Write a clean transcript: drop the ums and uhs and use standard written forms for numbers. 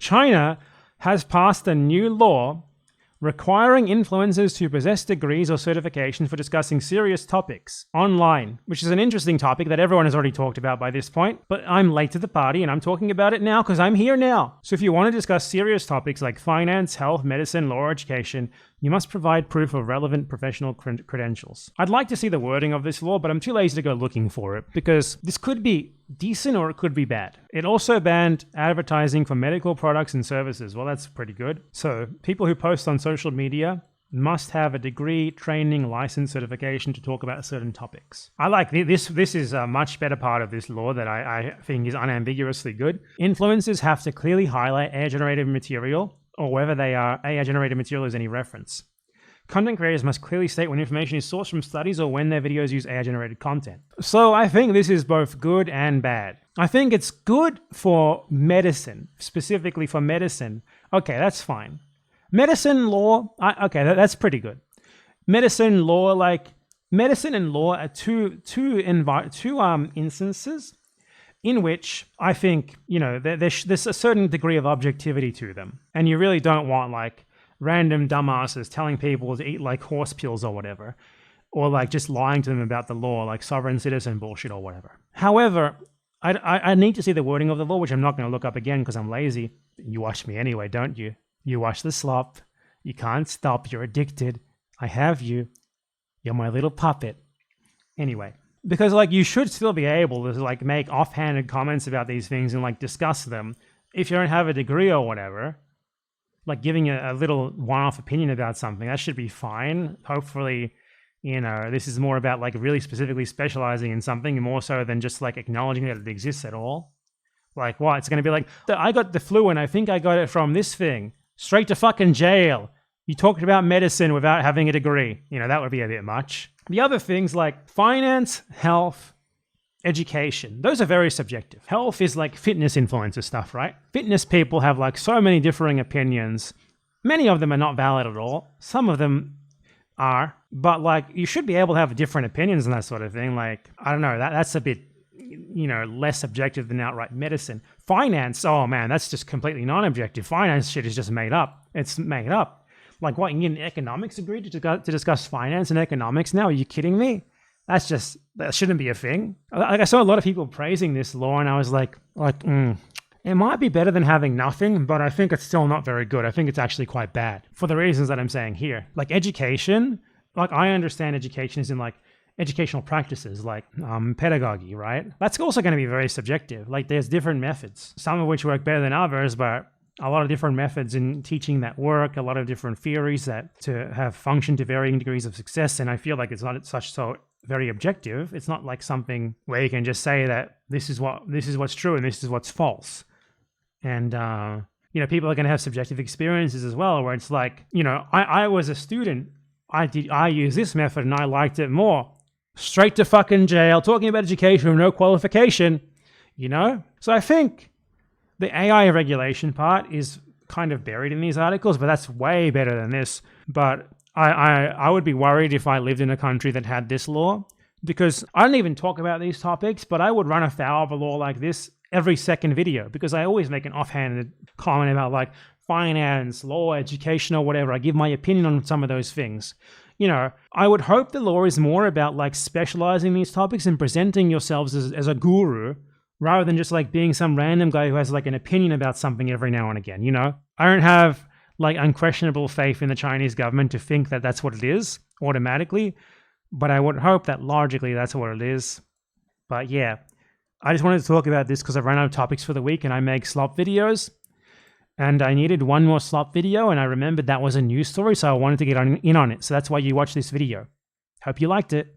China has passed a new law requiring influencers to possess degrees or certifications for discussing serious topics online, which is an interesting topic that everyone has already talked about by this point, but I'm late to the party and I'm talking about it now because I'm here now. So if you want to discuss serious topics like finance, health, medicine, law, or education, you must provide proof of relevant professional credentials. I'd like to see the wording of this law, but I'm too lazy to go looking for it because this could be decent or it could be bad. It also banned advertising for medical products and services. Well, that's pretty good. So people who post on social media must have a degree, training, license, certification to talk about certain topics. I like this. This is a much better part of this law that I think is unambiguously good. Influencers have to clearly highlight AI-generated material or whether they are AI-generated material as any reference. Content creators must clearly state when information is sourced from studies or when their videos use AI-generated content. So I think this is both good and bad. I think it's good for medicine, specifically for medicine. Okay, that's fine. Medicine law, okay, that's pretty good. Medicine law, medicine and law are two instances in which I think, there's a certain degree of objectivity to them. And you really don't want random dumbasses telling people to eat horse pills or whatever, or just lying to them about the law, sovereign citizen bullshit or whatever. However, I need to see the wording of the law, which I'm not going to look up again because I'm lazy. You watch me anyway, don't you? You watch the slop. You can't stop. You're addicted. I have you. You're my little puppet. Anyway, because you should still be able to make offhanded comments about these things and discuss them if you don't have a degree or whatever. Giving a little one-off opinion about something, that should be fine. Hopefully, this is more about really specifically specializing in something more so than just acknowledging that it exists at all. What? It's going to be I got the flu and I think I got it from this thing. Straight to fucking jail. You talked about medicine without having a degree. That would be a bit much. The other things like finance, health, education, those are very subjective. Health is fitness influencer stuff, right? Fitness people have so many differing opinions. Many of them are not valid at all. Some of them are, but you should be able to have different opinions and that sort of thing. I don't know, that's a bit, less objective than outright medicine. Finance, oh man, that's just completely non-objective. Finance shit is just made up. It's made up. What, you need an economics degree to discuss finance and economics now? Are you kidding me? That shouldn't be a thing. I saw a lot of people praising this law and I was it might be better than having nothing, but I think it's still not very good. I think it's actually quite bad for the reasons that I'm saying here. Education, I understand education is in educational practices pedagogy, right? That's also going to be very subjective. There's different methods, some of which work better than others, but a lot of different methods in teaching that work, a lot of different theories that to have function to varying degrees of success. And I feel it's not so very objective. It's not something where you can just say that this is what's true and this is what's false. And people are going to have subjective experiences as well, where it's I was a student, I used this method and I liked it more. Straight to fucking jail, talking about education with no qualification, So I think the AI regulation part is kind of buried in these articles, but that's way better than this. But I would be worried if I lived in a country that had this law, because I don't even talk about these topics, but I would run afoul of a law like this every second video, because I always make an offhanded comment about finance, law, education, or whatever. I give my opinion on some of those things. I would hope the law is more about specializing these topics and presenting yourselves as a guru, rather than just being some random guy who has an opinion about something every now and again. I don't have unquestionable faith in the Chinese government to think that that's what it is automatically, but I would hope that logically that's what it is. But yeah, I just wanted to talk about this because I've run out of topics for the week and I make slop videos. And I needed one more slop video, and I remembered that was a news story, so I wanted to get in on it. So that's why you watch this video. Hope you liked it.